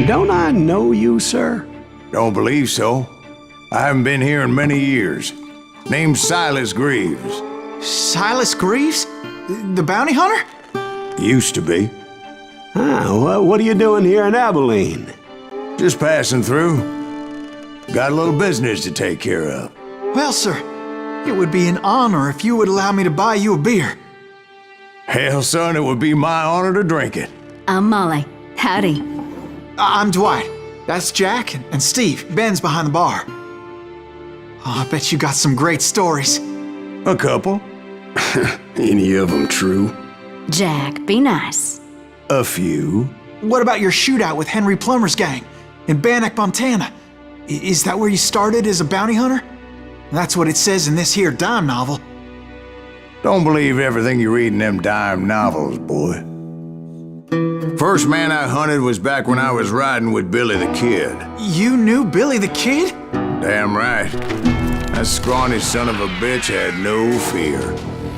Don't I know you, sir? Don't believe so. I haven't been here in many years. Name's Silas Greaves. Silas Greaves? The bounty hunter? Used to be. What are you doing here in Abilene? Just passing through. Got a little business to take care of. Well, sir, it would be an honor if you would allow me to buy you a beer. Hell, son, it would be my honor to drink it. I'm Molly. Howdy. I'm Dwight. That's Jack and Steve. Ben's behind the bar. Oh, I bet you got some great stories. A couple. Any of them true? Jack, be nice. A few. What about your shootout with Henry Plummer's gang in Bannock, Montana? Is that where you started as a bounty hunter? That's what it says in this here dime novel. Don't believe everything you read in them dime novels, boy. First man I hunted was back when I was riding with Billy the Kid. You knew Billy the Kid? Damn right. That scrawny son of a bitch had no fear.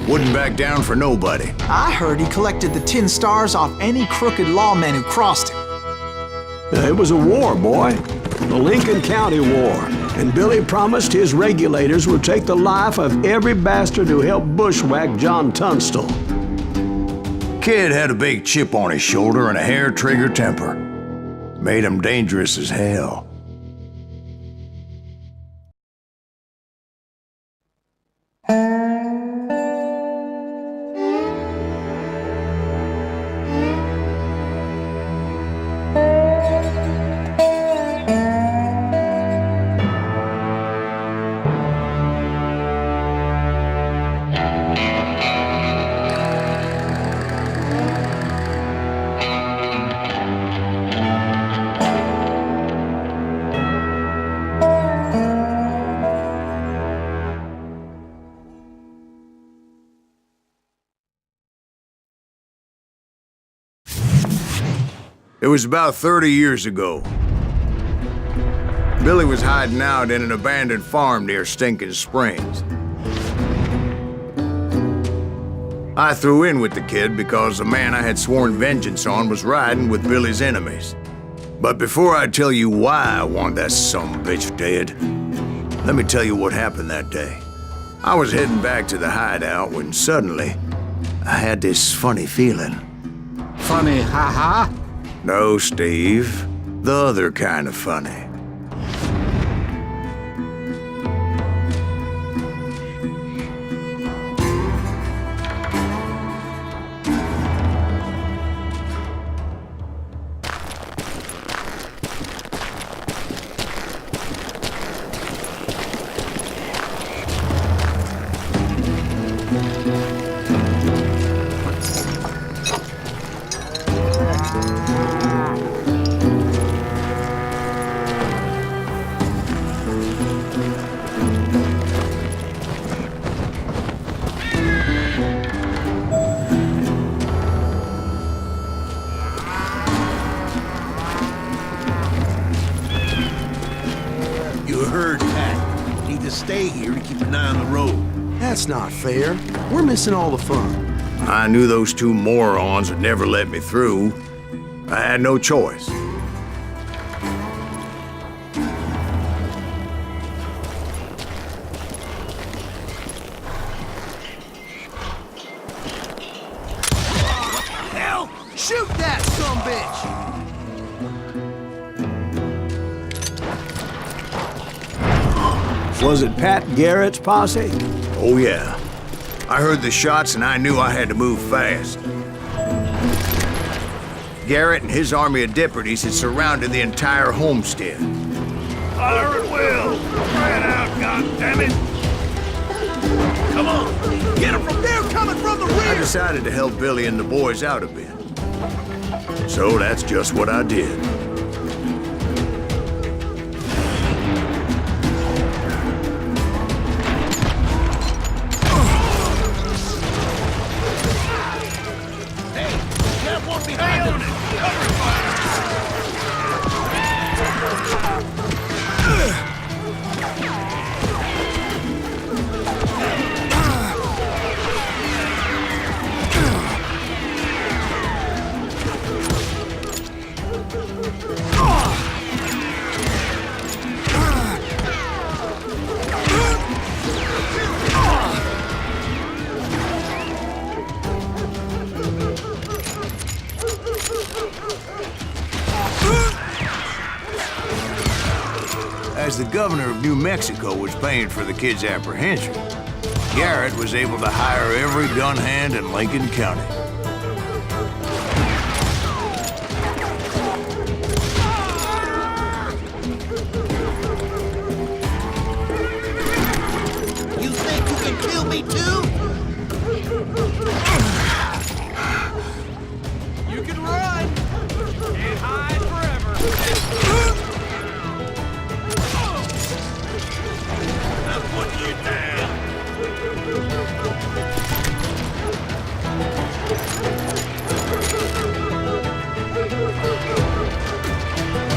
Wouldn't back down for nobody. I heard he collected the 10 stars off any crooked lawman who crossed him. It was a war, boy. The Lincoln County War. And Billy promised his regulators would take the life of every bastard who helped bushwhack John Tunstall. Kid had a big chip on his shoulder and a hair-trigger temper. Made him dangerous as hell. It was about 30 years ago. Billy was hiding out in an abandoned farm near Stinking Springs. I threw in with the kid because the man I had sworn vengeance on was riding with Billy's enemies. But before I tell you why I want that sumbitch dead, let me tell you what happened that day. I was heading back to the hideout when suddenly I had this funny feeling. Funny, ha-ha? No, Steve. The other kind of funny. Stay here to keep an eye on the road. That's not fair. We're missing all the fun. I knew those two morons would never let me through. I had no choice. Hell! Shoot that sumbitch! Was it Pat Garrett's posse? Oh, yeah. I heard the shots and I knew I had to move fast. Garrett and his army of deputies had surrounded the entire homestead. Fire at will! Ran out, goddammit! Come on! Get him from there, coming from the I rear! decided to help Billy and the boys out a bit. So that's just what I did. as the governor of New Mexico was paying for the kid's apprehension, Garrett was able to hire every gun hand in Lincoln County. You think you can kill me too? You can run! Can't hide forever! I'll put you down.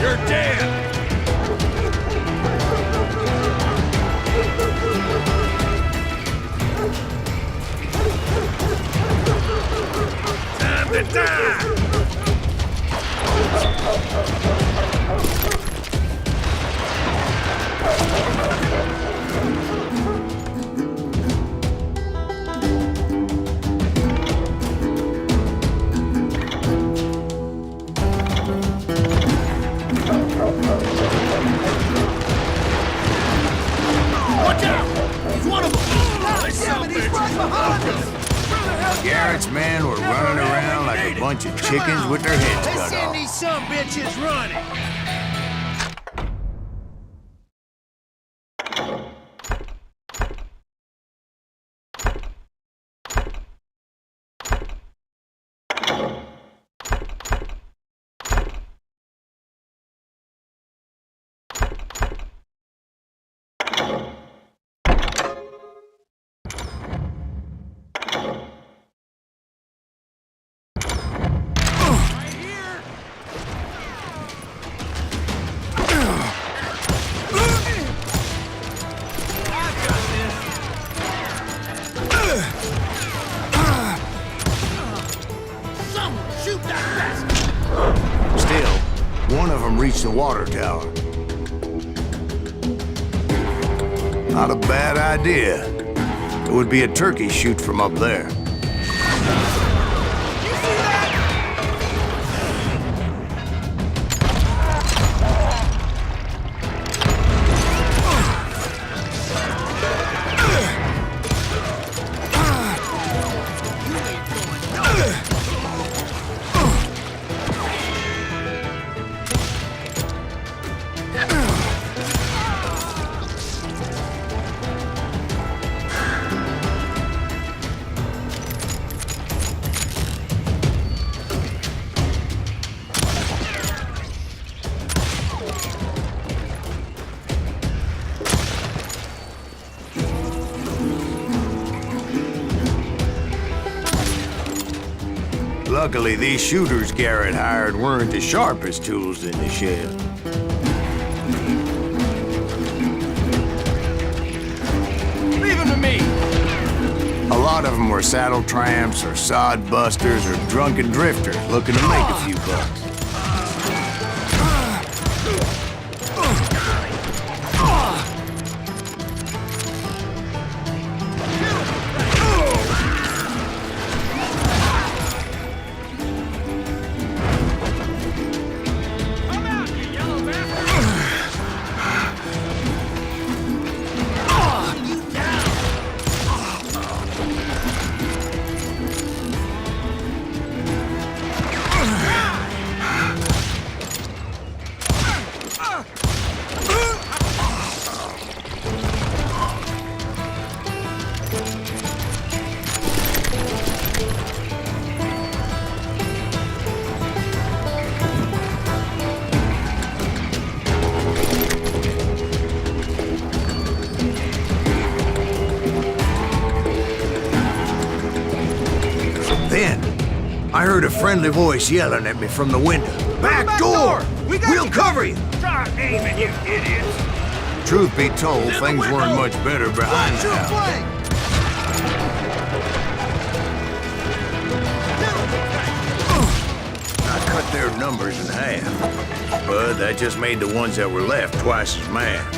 You're dead. Time to die. Watch out! He's one of them! Garrett's men were running around like a bunch of chickens with their heads Let's cut send off. these some bitches running! Still, one of them reached the water tower. Not a bad idea. It would be a turkey shoot from up there. Luckily, these shooters Garrett hired weren't the sharpest tools in the shed. Leave him to me! A lot of them were saddle tramps or sod busters or drunken drifters looking to make a few bucks. Then, I heard a friendly voice yelling at me from the window. Back door! We'll cover you! Try aiming, you idiots! Truth be told, things weren't much better behind the house. I cut their numbers in half, but that just made the ones that were left twice as mad.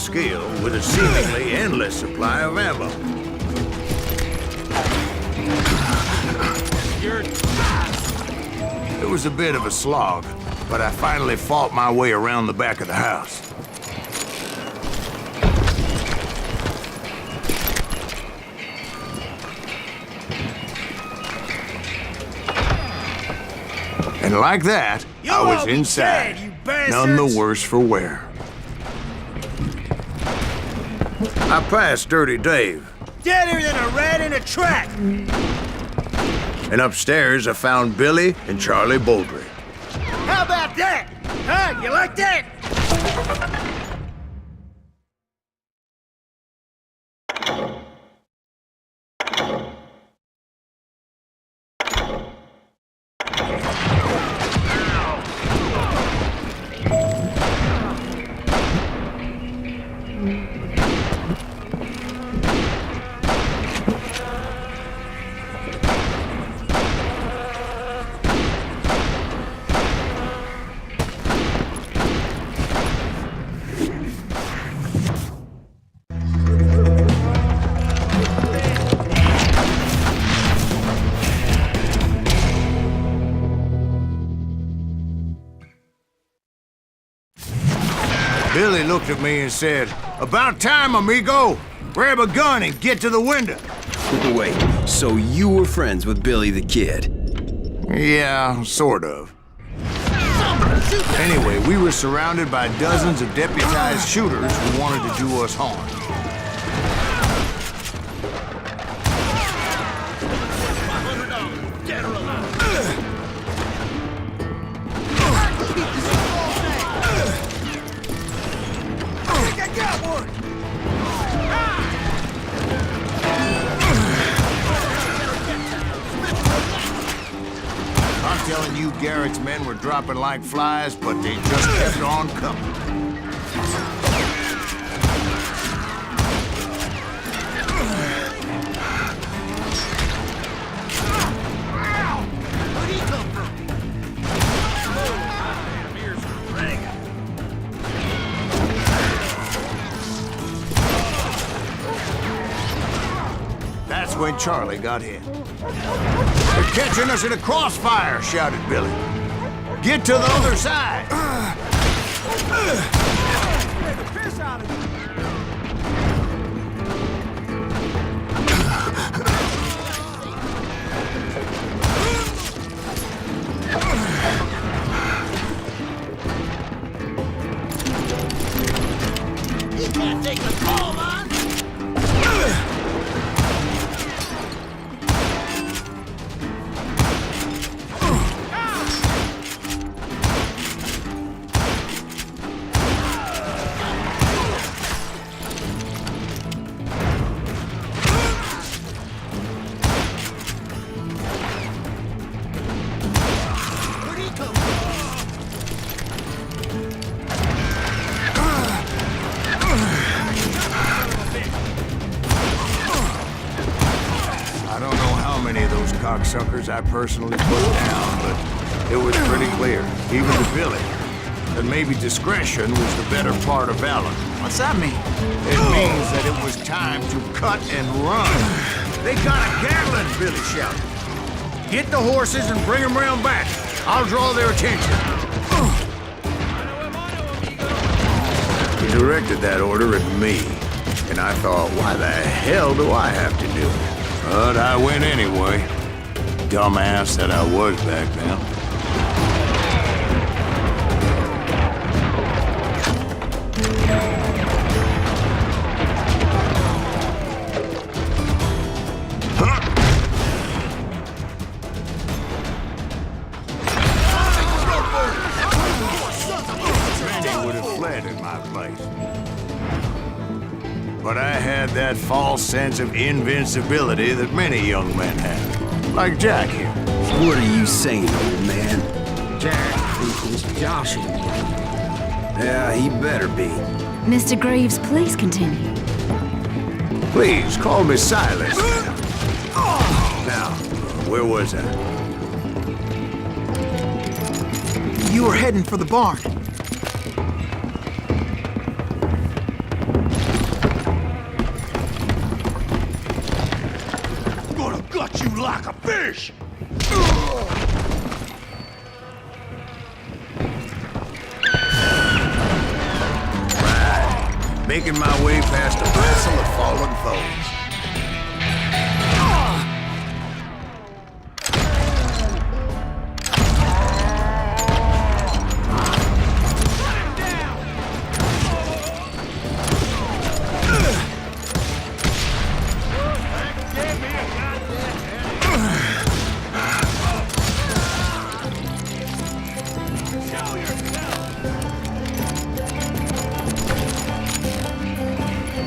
skill with a seemingly endless supply of ammo. It was a bit of a slog, but I finally fought my way around the back of the house. And like that, I was inside, none the worse for wear. I passed Dirty Dave. Deader than a rat in a track! And upstairs, I found Billy and Charlie Baldry. How about that? Huh? You like that? Billy looked at me and said, "About time, amigo. Grab a gun and get to the window." Wait, so you were friends with Billy the Kid? Yeah, sort of. Anyway, we were surrounded by dozens of deputized shooters who wanted to do us harm. I'm telling you, Garrett's men were dropping like flies, but they just kept on coming. That's when Charlie got hit. "They're catching us in a crossfire," shouted Billy. "Get to the other side!" You can't take the call, man! Cocksuckers I personally put down, but it was pretty clear, even to Billy, that maybe discretion was the better part of valor. What's that mean? It means that it was time to cut and run. "They got a Gatling," Billy shouted. "Get the horses and bring them round back. I'll draw their attention." He directed that order at me, and I thought, why the hell do I have to do it? But I went anyway. Dumbass that I was back then. Many would have fled in my place. But I had that false sense of invincibility that many young men have. Like Jack here. What are you saying, old man? Jack is joshing you. Yeah, he better be. Mr. Greaves, please continue. Please, call me Silas. Now, where was I? You were heading for the barn. like a fish! Making my way past a vessel of fallen foes.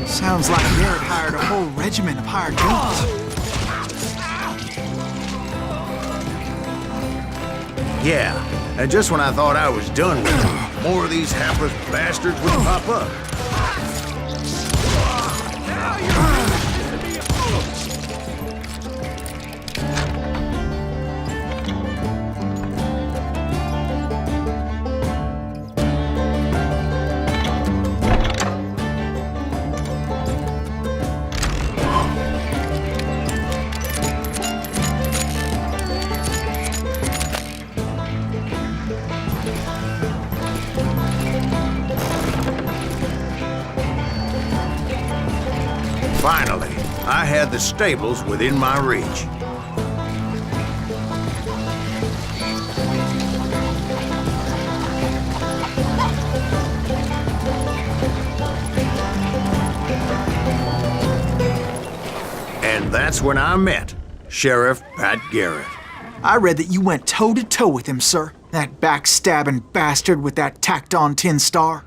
Sounds like Garrett hired a whole regiment of hired guns. Yeah, and just when I thought I was done with them, more of these hapless bastards would pop up. Finally, I had the stables within my reach. And that's when I met Sheriff Pat Garrett. I read that you went toe-to-toe with him, sir. That backstabbing bastard with that tacked-on tin star.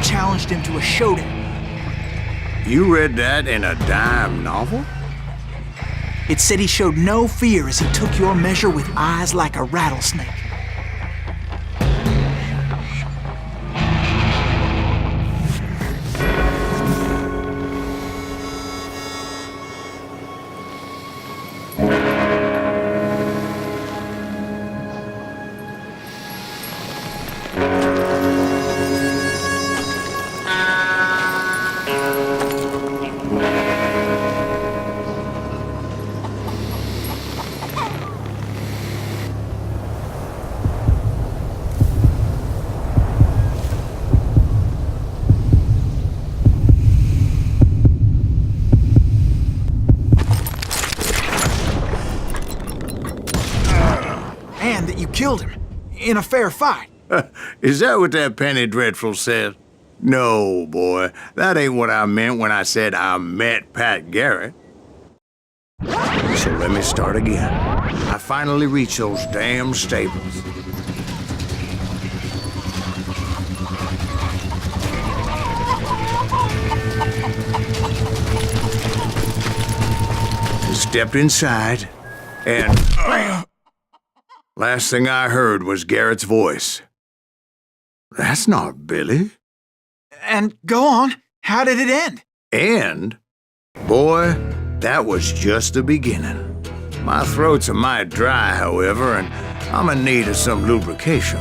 Challenged him to a showdown. You read that in a dime novel? It said he showed no fear as he took your measure with eyes like a rattlesnake. That you killed him in a fair fight. Is that what that penny dreadful said? No, boy. That ain't what I meant when I said I met Pat Garrett. So let me start again. I finally reached those damn stables. Stepped inside, and last thing I heard was Garrett's voice. That's not Billy. And go on. How did it end? And, boy, that was just the beginning. My throat's a mite dry, however, and I'm in need of some lubrication.